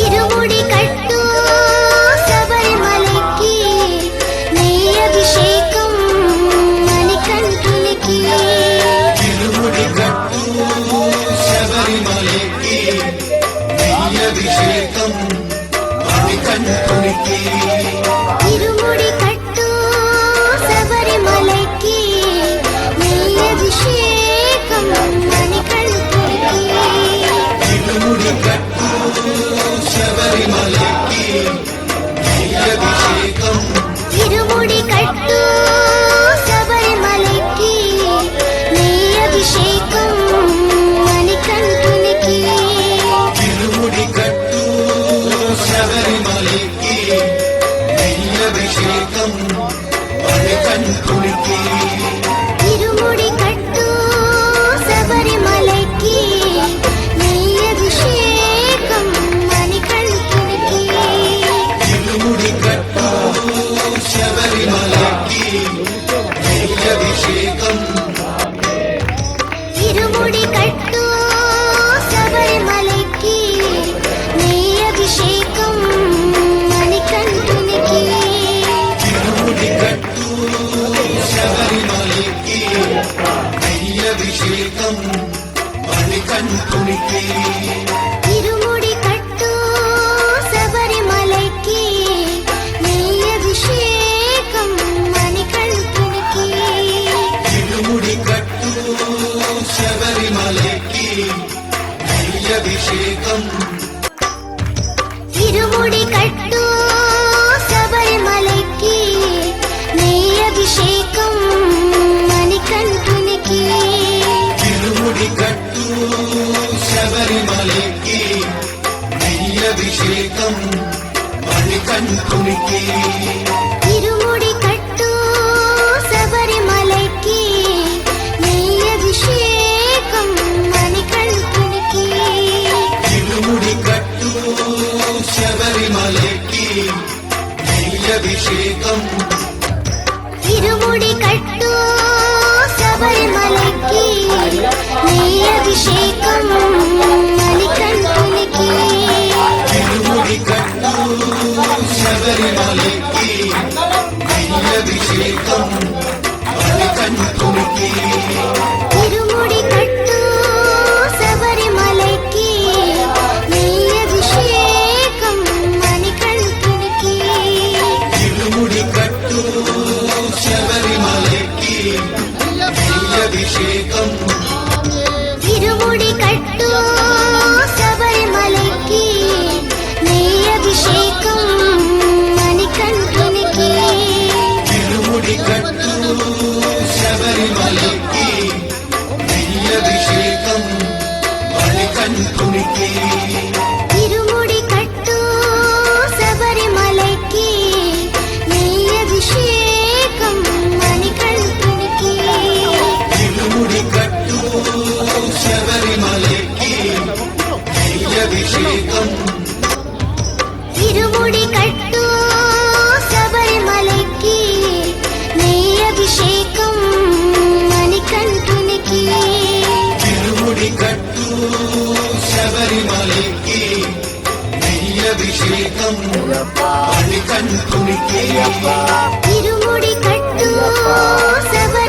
இருமுடி கட்டு சபரிமலைக்கு நெய் அபிஷேகம் மணிகண்டனுக்கு இருமுடி கட்டு சபரிமலைக்கு நெய் அபிஷேகம் மணிகண்டனுக்கு இருமுடி கட்டு சபரிமலைக்கு நெய் அபிஷேகம் மணிகண்டனுக்கு இருமுடி கட்டு சபரிமலைக்கு நெய் அபிஷேகம் இருமுடி கட்டு சபரிமலைக்கு நெய் அபிஷேகம் மணிகண்டனுக்கு இருமுடி கட்டு சபரிமலைக்கு நெய் அபிஷேகம் மணிகண்டனுக்கு இருமுடி கட்டு சபரிமலைக்கு நெய் அபிஷேகம் மணிகண்டனுக்கு இருமுடி கட்டு சபரிமலைக்கு நெய் அபிஷேகம் இருமுடி கட்டு சபரிமலைக்கு நெய் அபிஷேகம் மணிகண்டனுக்கு இருமுடி கட்டு சபரிமலைக்கு நெய் அபிஷேகம் மணிகண்டனுக்கு இருமுடி கட்டு சபரிமலைக்கு நெய் அபிஷேகம் மணிகண்டனுக்கு இருமுடி கட்டு சபரிமலைக்கு நெய் அபிஷேகம் இருமுடி கட்டு சபரிமலைக்கு நெய் அபிஷேகம் மணிகண்டனுக்கு இருமுடி கட்டு சபரிமலைக்கு நெய் அபிஷேகம் மணிகண்டனுக்கு இருமுடி கட்டு சபரிமலைக்கு நெய் அபிஷேகம் மணிகண்டனுக்கு இருமுடி கட்டு சபரிமலைக்கு நெய் அபிஷேகம் இருமுடி கட்டு சபரிமலைக்கு நெய் அபிஷேகம் மணிகண்டனுக்கு இருமுடி கட்டு சபரிமலைக்கு நெய் அபிஷேகம் மணிகண்டனுக்கு இருமுடி கட்டு சபரிமலைக்கு நெய் அபிஷேகம் மணிகண்டனுக்கு இருமுடி கட்டு சபரிமலைக்கு நெய் அபிஷேகம் இருமுடி கட்டு சபரிமலைக்கு நெய் அபிஷேகம் மணிகண்டனுக்கு இருமுடி கட்டு சபரிமலைக்கு நெய் அபிஷேகம் மணிகண்டனுக்கு இருமுடி கட்டு சபரிமலைக்கு நெய் அபிஷேகம் மணிகண்டனுக்கு இருமுடி கட்டு சபரிமலைக்கு நெய் அபிஷேகம் இருமுடி கட்டு சபரிமலைக்கு நெய் அபிஷேகம் மணிகண்டனுக்கு இருமுடி கட்டு சபரிமலைக்கு நெய் அபிஷேகம் மணிகண்டனுக்கு இருமுடி கட்டு சபரிமலைக்கு